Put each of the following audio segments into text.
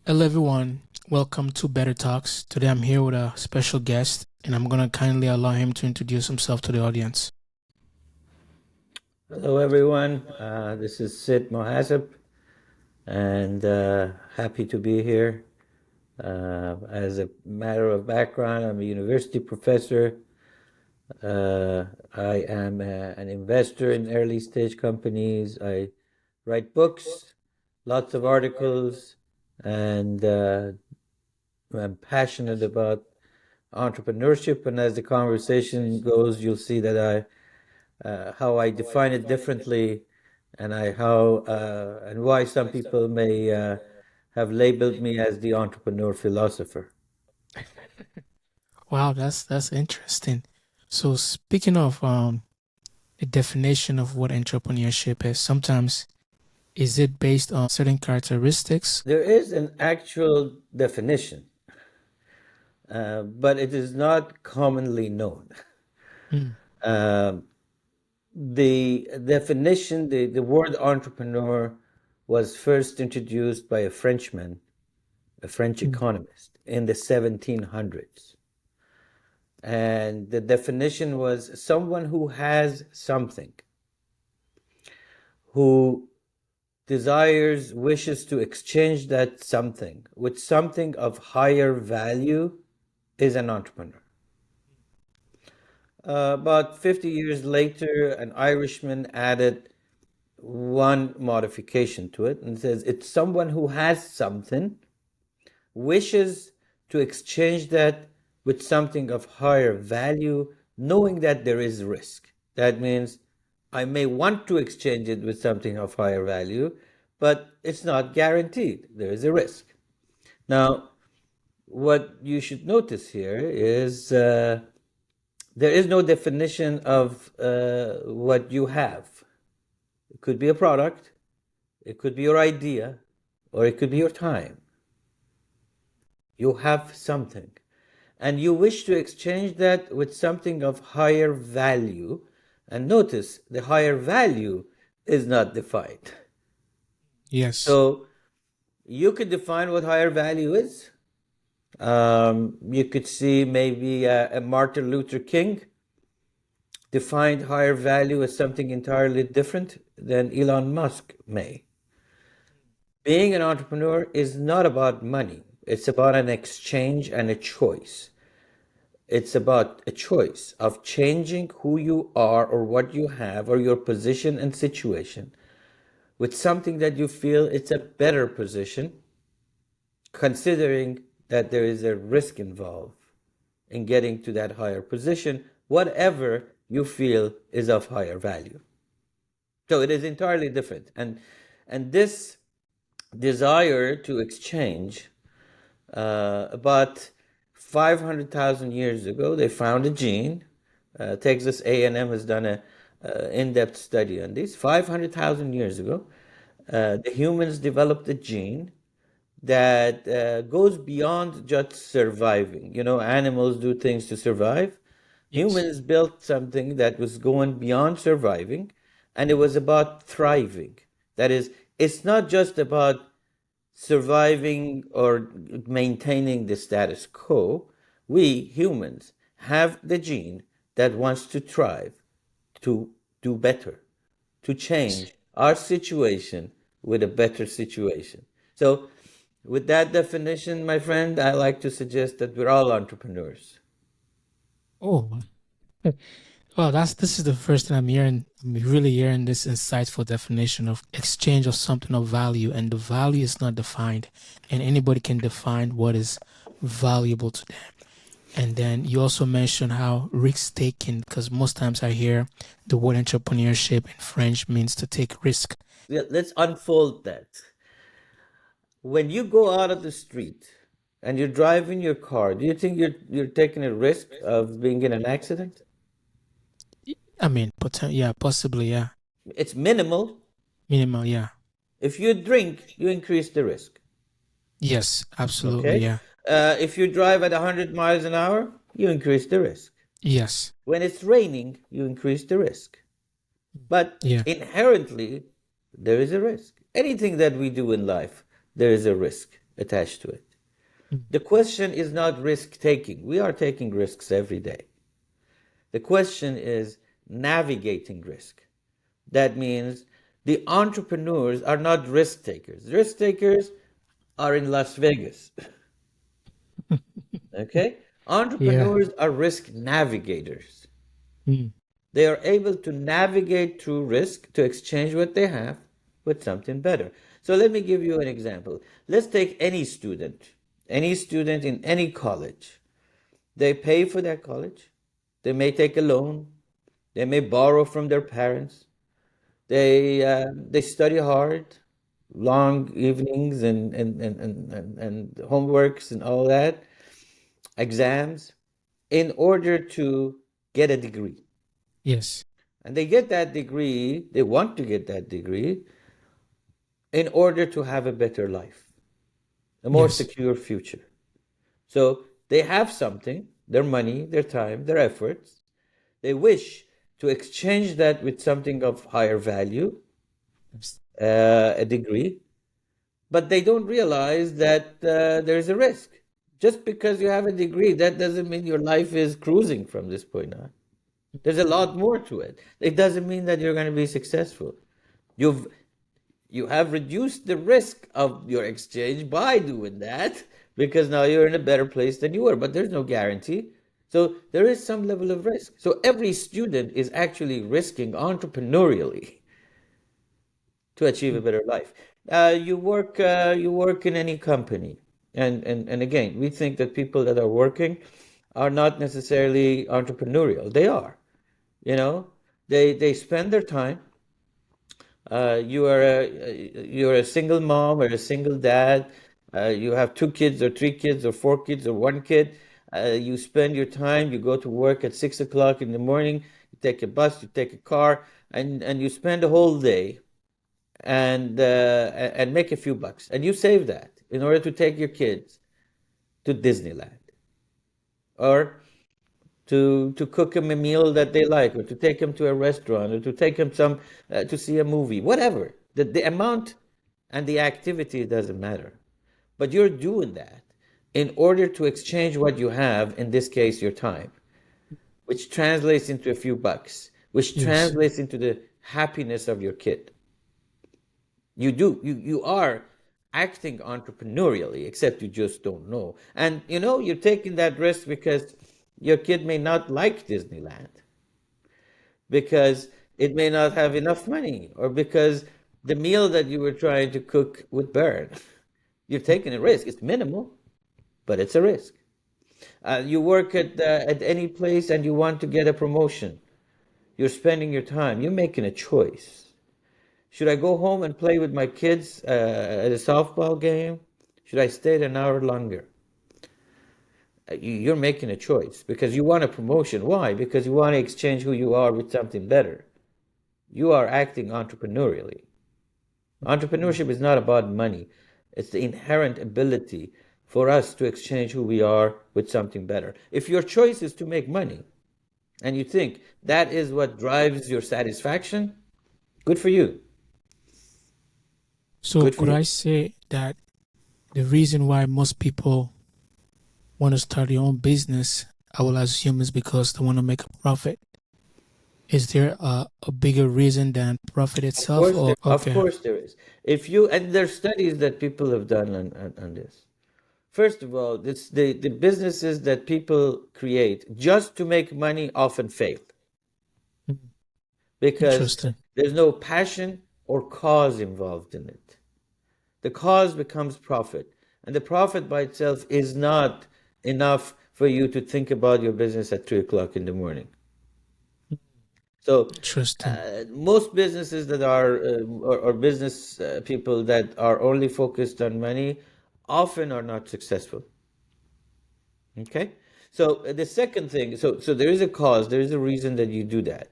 Hello, everyone. Welcome to Better Talks. Today I'm here with a special guest, and I'm going to kindly allow him to introduce himself to the audience. Hello, everyone. This is Sid Mohasseb, and happy to be here. As a matter of background, I'm a university professor. I am an investor in early stage companies. I write books, lots of articles, and I'm passionate about entrepreneurship. And as the conversation goes, you'll see that how I define it differently, and and why some people may have labeled me as the entrepreneur philosopher. Wow, that's interesting. So speaking of the definition of what entrepreneurship is, sometimes is it based on certain characteristics? There is an actual definition, but it is not commonly known. Mm, Um, the definition, the word entrepreneur, was first introduced by a Frenchman, a French mm, economist, in the 1700s. And the definition was someone who has something, who desires, wishes to exchange that something with something of higher value, is an entrepreneur. About 50 years later, an Irishman added one modification to it and says it's someone who has something, wishes to exchange that with something of higher value, knowing that there is risk. That means I may want to exchange it with something of higher value, but it's not guaranteed. There is a risk. Now, what you should notice here is there is no definition of what you have. It could be a product, it could be your idea, or it could be your time. You have something, and you wish to exchange that with something of higher value. And notice the higher value is not defined. yes. So you could define what higher value is. You could see maybe a Martin Luther King defined higher value as something entirely different than Elon Musk may. Being an entrepreneur is not about money, it's about an exchange and a choice. It's about a choice of changing who you are or what you have or your position and situation with something that you feel it's a better position, considering that there is a risk involved in getting to that higher position, whatever you feel is of higher value. So it is entirely different. And this desire to exchange, about 500,000 years ago, they found a gene. Texas A&M has done a in-depth study on this. 500,000 years ago, the humans developed a gene that goes beyond just surviving. You know, animals do things to survive. Yes. Humans built something that was going beyond surviving, and it was about thriving. That is, it's not just about surviving or maintaining the status quo. We humans have the gene that wants to thrive, to do better, to change our situation with a better situation. So, with that definition, my friend, I like to suggest that we're all entrepreneurs. Oh, well, this is the first time I'm hearing, I'm really hearing this insightful definition of exchange of something of value, and the value is not defined, and anybody can define what is valuable to them. And then you also mentioned how risk taking, because most times I hear the word entrepreneurship in French means to take risk. Let's unfold that. When you go out of the street and you're driving your car, do you think you're taking a risk of being in an accident? I mean, yeah, possibly, yeah. It's minimal. Minimal, yeah. If you drink, you increase the risk. Yes, absolutely, Okay. yeah. If you drive at 100 miles an hour, you increase the risk. Yes, When it's raining, you increase the risk. But yeah. inherently, there is a risk. Anything that we do in life, there is a risk. attached to it. Mm. The question is not risk taking. We are taking risks every day. The question is navigating risk. That means the entrepreneurs are not risk takers. Risk takers are in Las Vegas. Okay? Yeah. Entrepreneurs are risk navigators. Mm. They are able to navigate through risk to exchange what they have with something better. So let me give you an example. Let's take any student in any college. They pay for their college. They may take a loan. They may borrow from their parents. They study hard, long evenings and homeworks and all that, exams, in order to get a degree. Yes. And they get that degree, they want to get that degree in order to have a better life, a more Yes. secure future. So they have something, their money, their time, their efforts. They wish to exchange that with something of higher value, Yes. a degree, but they don't realize that there's a risk. Just because you have a degree, that doesn't mean your life is cruising from this point on. There's a lot more to it. It doesn't mean that you're going to be successful. You've you have reduced the risk of your exchange by doing that because now you're in a better place than you were, but there's no guarantee. So there is some level of risk. So every student is actually risking entrepreneurially to achieve a Mm. better life. You work in any company, and again, we think that people that are working are not necessarily entrepreneurial. They are, you know, they spend their time. You're a single mom or a single dad. You have two kids or three kids or four kids or one kid. You spend your time. You go to work at 6 o'clock in the morning. You take a bus. You take a car, and you spend the whole day and make a few bucks. And you save that in order to take your kids to Disneyland or to cook them a meal that they like, or to take them to a restaurant, or to take them to see a movie, whatever. The amount and the activity doesn't matter, but you're doing that in order to exchange what you have, in this case, your time, which translates into a few bucks, which Yes. translates into the happiness of your kid. You are acting entrepreneurially, except you just don't know. And you're taking that risk because your kid may not like Disneyland, because it may not have enough money, or because the meal that you were trying to cook would burn. You're taking a risk. It's minimal, but it's a risk. You work at any place and you want to get a promotion. You're spending your time. You're making a choice. Should I go home and play with my kids at a softball game? Should I stay an hour longer? You're making a choice because you want a promotion. Why? Because you want to exchange who you are with something better. You are acting entrepreneurially. Entrepreneurship is not about money, it's the inherent ability for us to exchange who we are with something better. If your choice is to make money and you think that is what drives your satisfaction, good for you. So Good for could you. I say that the reason why most people want to start their own business, I will assume, is because they want to make a profit? Is there a bigger reason than profit Of itself? course, Or of okay. course there is. If you and there's studies that people have done on this. First of all, the businesses that people create just to make money often fail Mm. because Interesting. there's no passion or cause involved in it. The cause becomes profit, and the profit by itself is not enough for you to think about your business at 3 o'clock in the morning. So, Interesting. most businesses that are or business people that are only focused on money often are not successful. Okay. So the second thing, so there is a cause, there is a reason that you do that.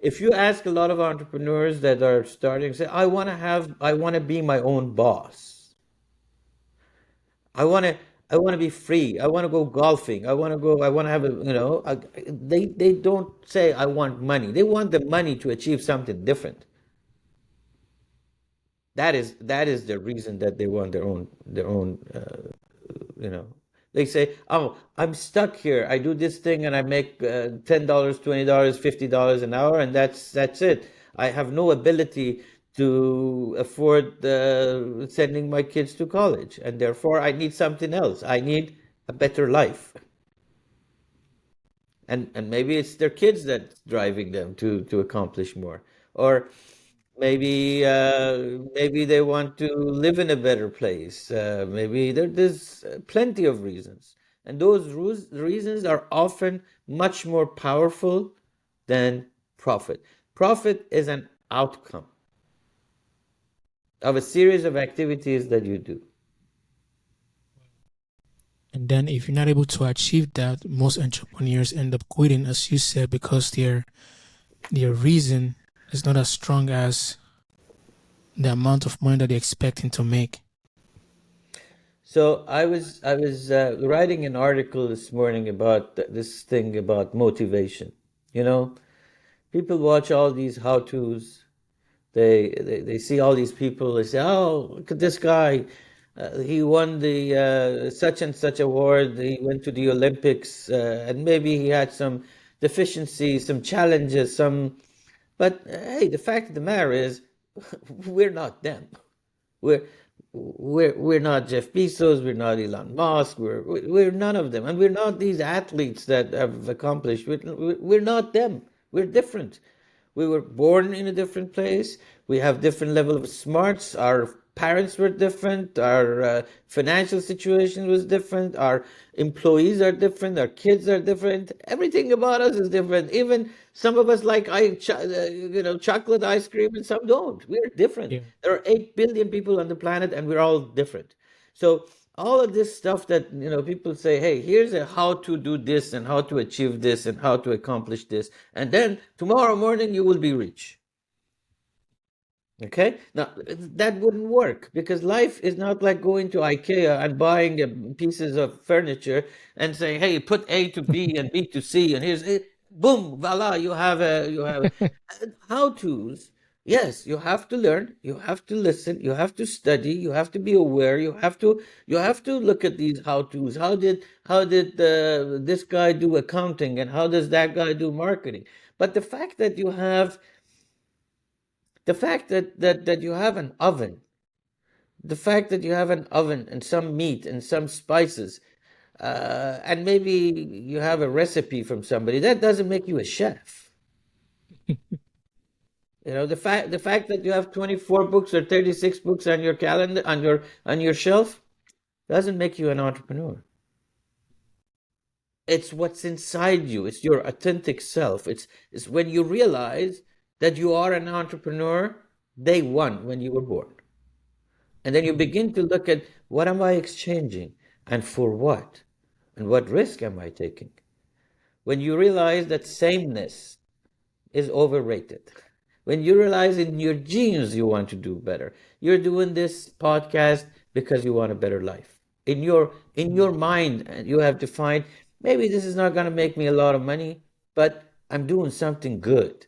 If you ask a lot of entrepreneurs that are starting, say, I want to be my own boss. I want to, I want to be free. I want to go golfing. I want to have they don't say, I want money. They want the money to achieve something different. That is the reason that they want their own you know. They say, oh, I'm stuck here, I do this thing and I make $10, $20, $50 an hour, and that's it. I have no ability to afford sending my kids to college, and therefore I need something else. I need a better life. And maybe it's their kids that's driving them to accomplish more, or maybe they want to live in a better place. Maybe there's plenty of reasons, and those reasons are often much more powerful than profit. Profit is an outcome of a series of activities that you do. And then if you're not able to achieve that, most entrepreneurs end up quitting, as you said, because their reason is not as strong as the amount of money that they're expecting to make. So I was writing an article this morning about this thing about motivation. You know, people watch all these how-tos. They see all these people. They say, "Oh, look at this guy. He won the such and such award. He went to the Olympics, and maybe he had some deficiencies, some challenges, some." But hey, the fact of the matter is, we're not them. We're we're not Jeff Bezos. We're not Elon Musk. We're none of them, and we're not these athletes that have accomplished. We're not them. We're different. We were born in a different place. We have different level of smarts. Our parents were different. Our financial situation was different. Our employees are different. Our kids are different. Everything about us is different. Even some of us like chocolate ice cream, and some don't. We're different. Yeah. There are 8 billion people on the planet, and we're all different. So all of this stuff that people say, hey, here's a how to do this and how to achieve this and how to accomplish this, and then tomorrow morning you will be rich. Okay, now that wouldn't work, because life is not like going to IKEA and buying pieces of furniture and saying, hey, put A to B and B to C, and here's it, boom, voila, you have how to's. Yes, you have to learn, you have to listen, you have to study, you have to be aware, you have to look at these how to's. How did this guy do accounting, and how does that guy do marketing? But the fact that you have an oven, the fact that you have an oven and some meat and some spices, and maybe you have a recipe from somebody, that doesn't make you a chef. The fact that you have 24 books or 36 books on your calendar, on your shelf, doesn't make you an entrepreneur. It's what's inside you. It's your authentic self. It's when you realize that you are an entrepreneur day one when you were born. And then you begin to look at, what am I exchanging and for what? And what risk am I taking? When you realize that sameness is overrated, when you realize in your genes you want to do better, you're doing this podcast because you want a better life. In your mind, you have defined, maybe this is not going to make me a lot of money, but I'm doing something good.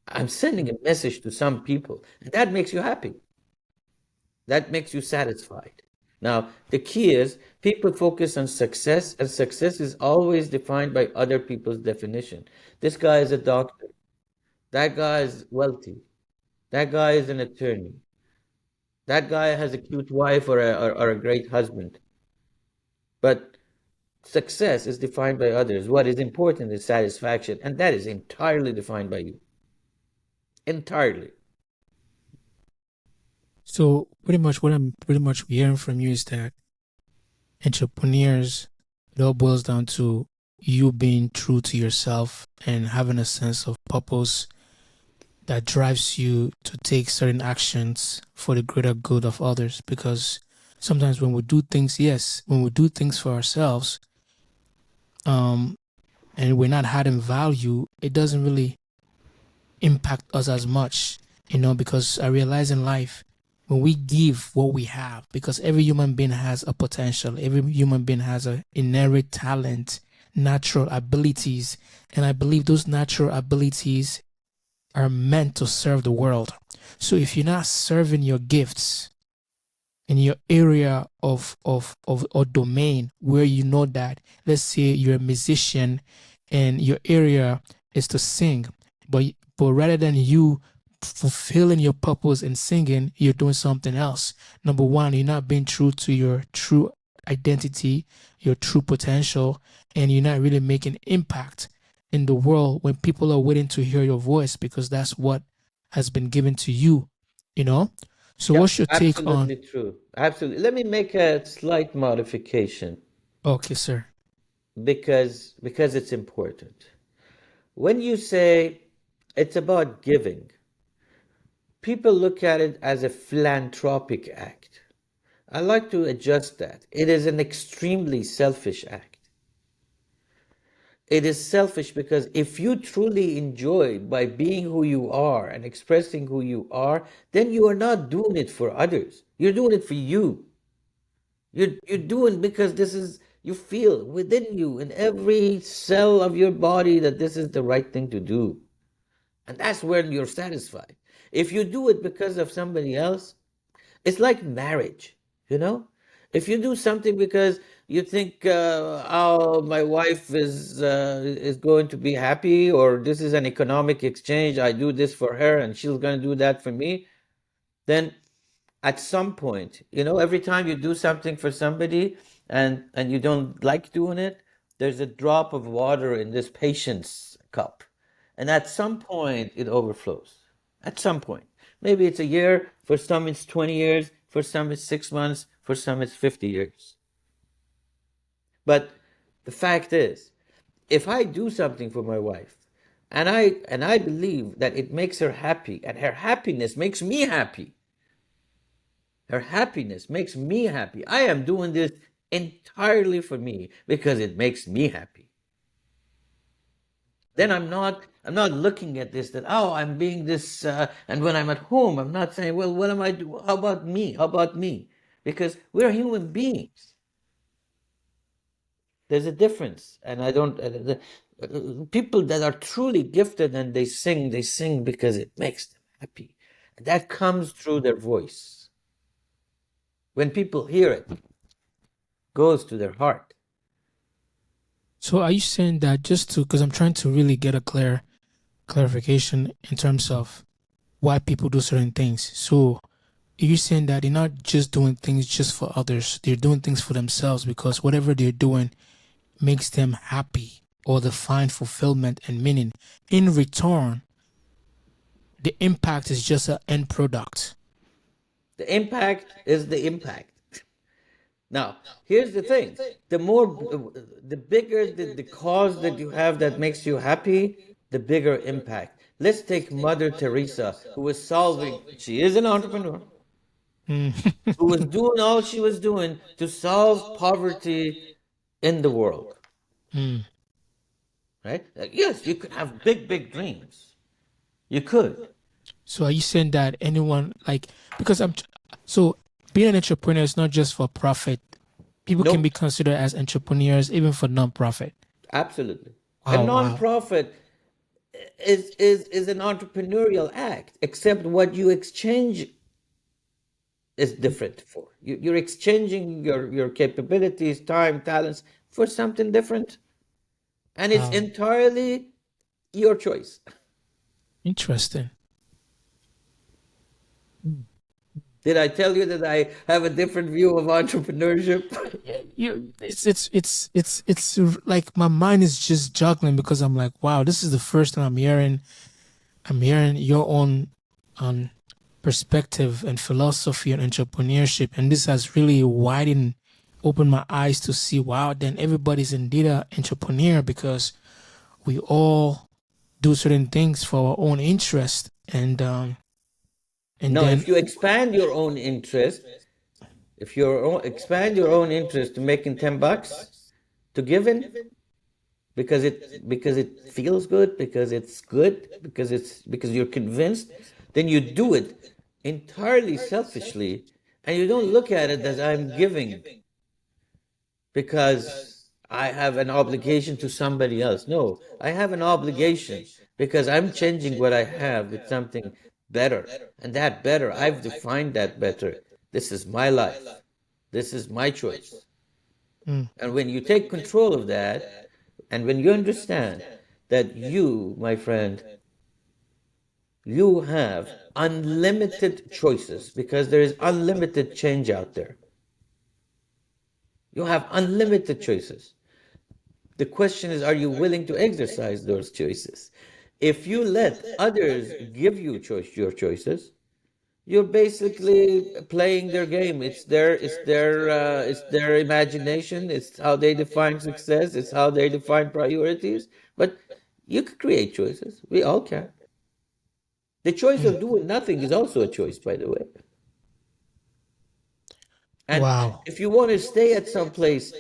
I'm sending a message to some people, and that makes you happy. That makes you satisfied. Now, the key is, people focus on success, and success is always defined by other people's definition. This guy is a doctor. That guy is wealthy. That guy is an attorney. That guy has a cute wife, or a great husband. But success is defined by others. What is important is satisfaction, and that is entirely defined by you. Entirely. So pretty much what I'm pretty much hearing from you is that entrepreneurs, it all boils down to you being true to yourself and having a sense of purpose that drives you to take certain actions for the greater good of others. Because sometimes when we do things, yes, when we do things for ourselves, and we're not adding value, it doesn't really impact us as much, because I realize in life, when we give what we have, because every human being has a potential, every human being has an inherent talent, natural abilities, and I believe those natural abilities are meant to serve the world. So if you're not serving your gifts in your area of or domain where you know that, let's say you're a musician and your area is to sing, but rather than you fulfilling your purpose in singing, you're doing something else. Number one, you're not being true to your true identity, your true potential, and you're not really making impact in the world when people are waiting to hear your voice because that's what has been given to you, you know? So Yep, what's your take on? absolutely true. Absolutely. Let me make a slight modification Okay, sir. because it's important. When you say it's about giving, people look at it as a philanthropic act. I like to adjust that. It is an extremely selfish act. It is selfish because if you truly enjoy by being who you are and expressing who you are, then you are not doing it for others. You're doing it for you. You're doing because this is you feel within you in every cell of your body that this is the right thing to do. And that's when you're satisfied. If you do it because of somebody else, it's like marriage, you know? If you do something because you think, oh, my wife is going to be happy, or this is an economic exchange, I do this for her and she's going to do that for me, then at some point, every time you do something for somebody and you don't like doing it, there's a drop of water in this patience cup. And at some point it overflows. At some point. Maybe it's a year, for some it's 20 years, for some it's 6 months, for some it's 50 years. But the fact is, if I do something for my wife and I believe that it makes her happy and her happiness makes me happy, her happiness makes me happy. I am doing this entirely for me because it makes me happy. Then I'm not looking at this that, oh, I'm being this and when I'm at home I'm not saying, well, what am I doing? How about me? How about me? Because we're human beings. There's a difference, and I don't. People that are truly gifted and they sing because it makes them happy. And that comes through their voice. When people hear it, goes to their heart. So are you saying that just to, because I'm trying to really get a clarification in terms of why people do certain things. So are you saying that they're not just doing things just for others, they're doing things for themselves because whatever they're doing makes them happy or they find fulfillment and meaning. In return, the impact is just an end product. The impact is the impact. Now, here's the thing: the bigger the cause that you have that makes you happy, the bigger impact. Let's take Mother Teresa, who was solving. She is an entrepreneur who was doing all she was doing to solve poverty in the world. Mm. Right? Yes, you could have big, big dreams. You could. So are you saying that anyone like because so being an entrepreneur is not just for profit. People can be Nope. considered as entrepreneurs even for non-profit. Absolutely. A Wow, wow. nonprofit is an entrepreneurial act, except what you exchange is different for. You're exchanging your capabilities, time, talents for something different. And it's Wow. entirely your choice. Interesting. Did I tell you that I have a different view of entrepreneurship? It's like my mind is just juggling because I'm like, wow, this is the first time I'm hearing your own perspective and philosophy on entrepreneurship, and this has really opened my eyes to see, wow, then everybody's indeed an entrepreneur because we all do certain things for our own interest, and No, then if you expand your own interest, if you expand your own interest to making $10 to giving, because it feels good, because you're convinced, then you do it entirely selfishly, and you don't look at it as I'm giving because I have an obligation to somebody else. No, I have an obligation because I'm changing what I have with something better. And that better, I've defined that better. This is my life. This is my choice. Mm. And when you take control of that, and when you understand that you, my friend, you have unlimited choices because there is unlimited change out there. You have unlimited choices. The question is, are you willing to exercise those choices? If you let others give you your choices, you're basically playing their game. It's their imagination. It's how they define success. It's how they define priorities. But you can create choices. We all can. The choice of Mm. doing nothing is also a choice, by the way. And Wow. if you want to stay at some place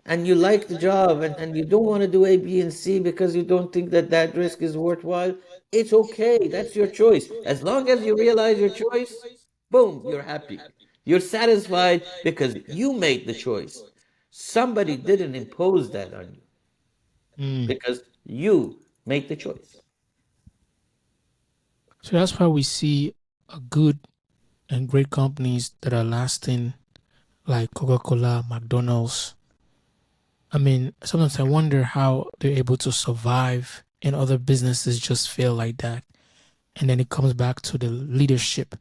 and you like the job and you don't want to do A, B, and C because you don't think that that risk is worthwhile, it's okay. That's your choice. As long as you realize your choice, boom, you're happy. You're satisfied because you made the choice. Somebody didn't impose that on you Mm. because you made the choice. So that's why we see a good and great companies that are lasting, like Coca-Cola, McDonald's. I mean, sometimes I wonder how they're able to survive and other businesses just fail like that. And then it comes back to the leadership.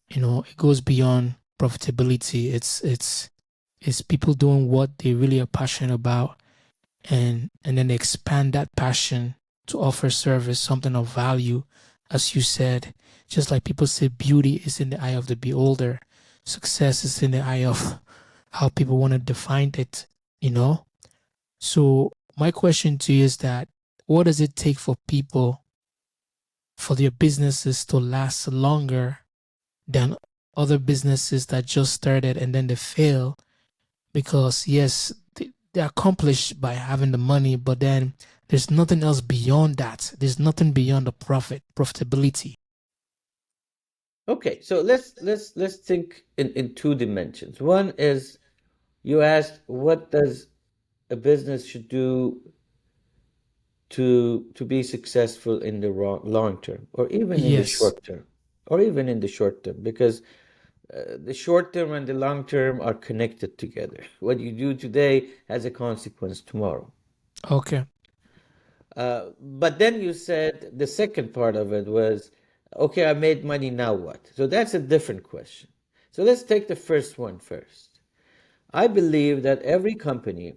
It goes beyond profitability. It's people doing what they really are passionate about, and then they expand that passion to offer service, something of value, as you said. Just like people say, beauty is in the eye of the beholder, success is in the eye of how people want to define it. You know. So my question to you is that what does it take for people for their businesses to last longer than other businesses that just started and then they fail? Because yes, they accomplish by having the money, but then there's nothing else beyond that. There's nothing beyond the profitability. Okay, so let's think in two dimensions. One is you asked what does a business should do to be successful in the long term or even in the Yes. short term or even in the short term because the short term and the long term are connected together. What you do today has a consequence tomorrow. Okay. But then you said the second part of it was, okay, I made money, now what? So that's a different question. So let's take the first one first. I believe that every company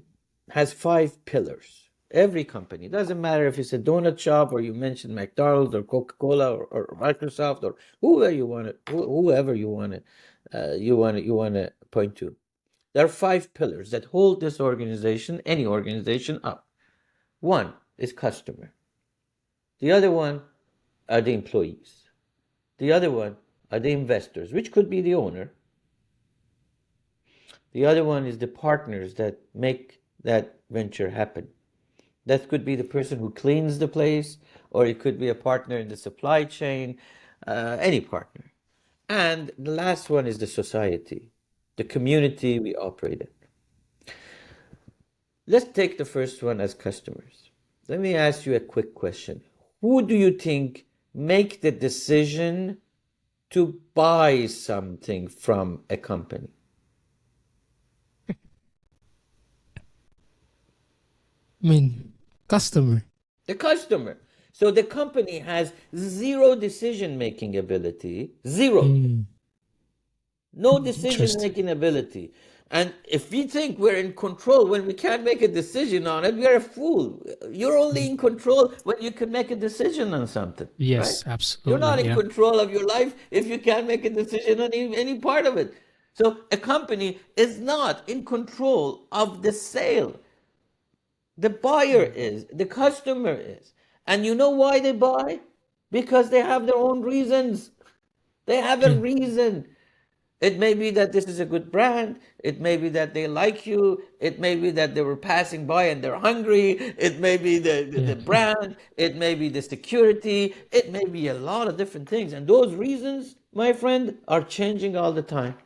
has five pillars. Every company, doesn't matter if it's a donut shop or you mentioned McDonald's or Coca-Cola or Microsoft or whoever you want to point to. There are five pillars that hold this organization, any organization, up. One is customer. The other one are the employees. The other one are the investors, which could be the owner. The other one is the partners that make that venture happen. That could be the person who cleans the place, or it could be a partner in the supply chain, any partner. And the last one is the society, the community we operate in. Let's take the first one as customers. Let me ask you a quick question. Who do you think make the decision to buy something from a company? I mean, customer. The customer. So the company has zero decision making ability, zero, Mm, no decision interesting. making ability. And if we think we're in control when we can't make a decision on it, we're a fool. You're only in control when you can make a decision on something, right? Yes, You're absolutely. not in Yeah. control of your life if you can't make a decision on any part of it. So a company is not in control of the sale. The buyer is, the customer is. And you know why they buy? Because they have their own reasons. They have a Mm, reason. It may be that this is a good brand. It may be that they like you. It may be that they were passing by and they're hungry. It may be the yeah. brand. It may be the security. It may be a lot of different things. And those reasons, my friend, are changing all the time.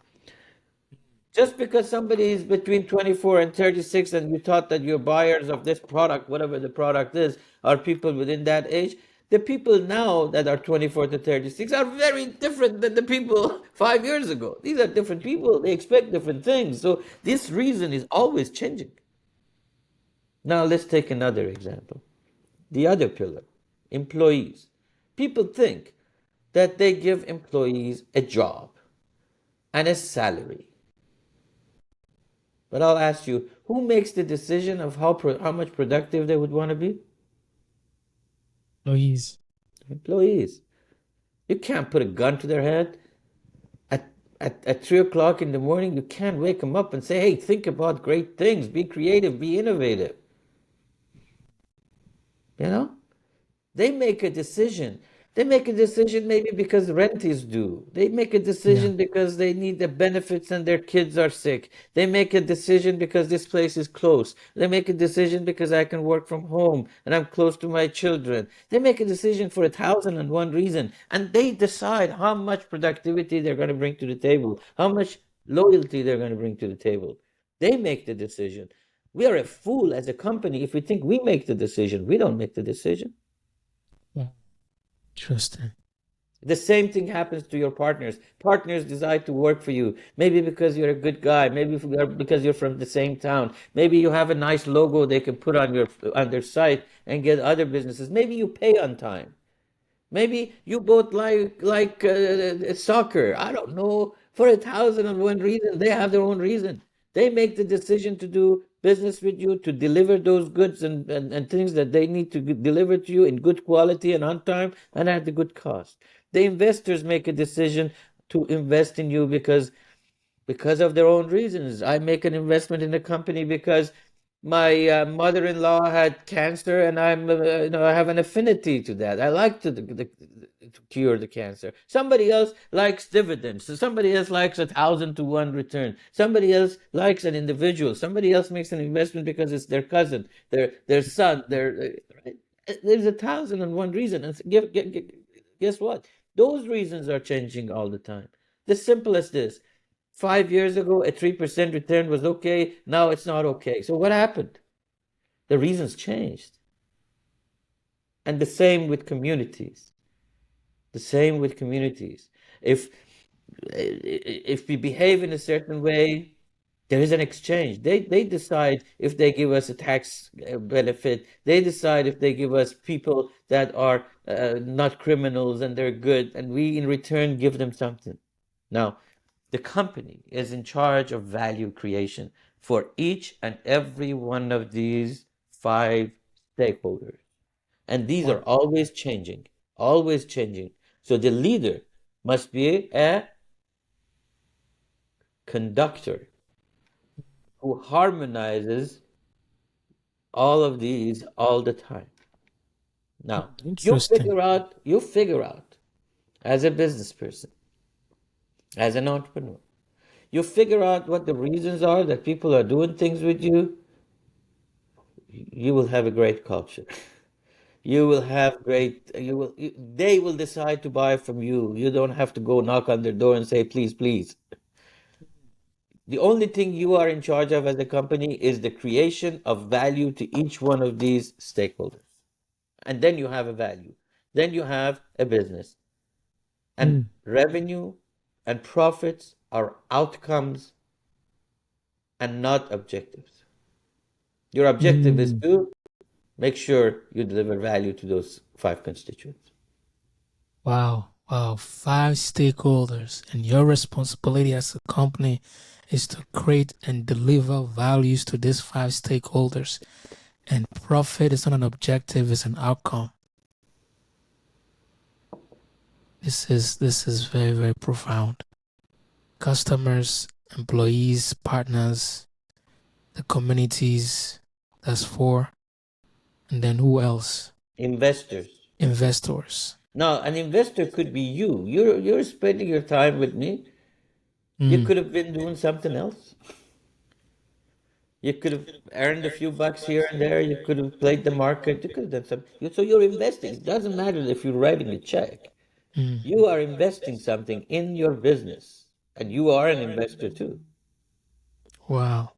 Just because somebody is between 24 and 36 and you thought that your buyers of this product, whatever the product is, are people within that age, The people now that are 24 to 36 are very different than the people 5 years ago. These are different people. They expect different things. So this reason is always changing. Now let's take another example. The other pillar, employees. People think that they give employees a job and a salary. But I'll ask you, who makes the decision of how much productive they would want to be? Employees. Employees. You can't put a gun to their head at 3 o'clock in the morning. You can't wake them up and say, hey, think about great things, be creative, be innovative. You know? They make a decision. They make a decision maybe because rent is due. They make a Yeah. decision because they need the benefits and their kids are sick. They make a decision because this place is close. They make a decision because I can work from home and I'm close to my children. They make a decision for 1,001 reason. And they decide how much productivity they're going to bring to the table, how much loyalty they're going to bring to the table. They make the decision. We are a fool as a company if we think we make the decision. We don't make the decision. Wow. Interesting. The same thing happens to your partners. Partners decide to work for you. Maybe because you're a good guy. Maybe because you're from the same town. Maybe you have a nice logo they can put on their site and get other businesses. Maybe you pay on time. Maybe you both like soccer. I don't know. For 1,001 reason, they have their own reason. They make the decision to do business with you, to deliver those goods and things that they need to deliver to you in good quality and on time and at a good cost. The investors make a decision to invest in you because of their own reasons. I make an investment in a company because my mother-in-law had cancer, and I have an affinity to that. I like to cure the cancer. Somebody else likes dividends. So somebody else likes 1,000 to 1 return. Somebody else likes an individual. Somebody else makes an investment because it's their cousin, their son. There's 1,001 reason. And guess what? Those reasons are changing all the time. The simple as this. 5 years ago, a 3% return was okay. Now it's not okay. So what happened? The reasons changed. And the same with communities. The same with communities. If if we behave in a certain way, there is an exchange. They decide if they give us a tax benefit. They decide if they give us people that are not criminals and they're good, and we in return give them something. Now, the company is in charge of value creation for each and every one of these five stakeholders. And these are Wow. always changing, always changing. So the leader must be a conductor who harmonizes all of these all the time. Now, Interesting. you figure out as a business person, as an entrepreneur, you figure out what the reasons are that people are doing things with you, you will have a great culture. You will have great, they will decide to buy from you. You don't have to go knock on their door and say, please, please. The only thing you are in charge of as a company is the creation of value to each one of these stakeholders. And then you have a value. Then you have a business. And Mm. revenue and profits are outcomes and not objectives. Your objective is Mm. to make sure you deliver value to those five constituents. Wow. Wow. Five stakeholders, and your responsibility as a company is to create and deliver values to these five stakeholders. And profit is not an objective, it's an outcome. This is very, very profound. Customers, employees, partners, the communities, that's four. And then who else? Investors. Investors. Now, an investor could be you. You're spending your time with me. You Mm. could have been doing something else. You could have earned a few bucks here and there. You could have played the market. You could have done something. So you're investing. It doesn't matter if you're writing a check. Mm. You are investing something in your business, and you are an investor too. Wow.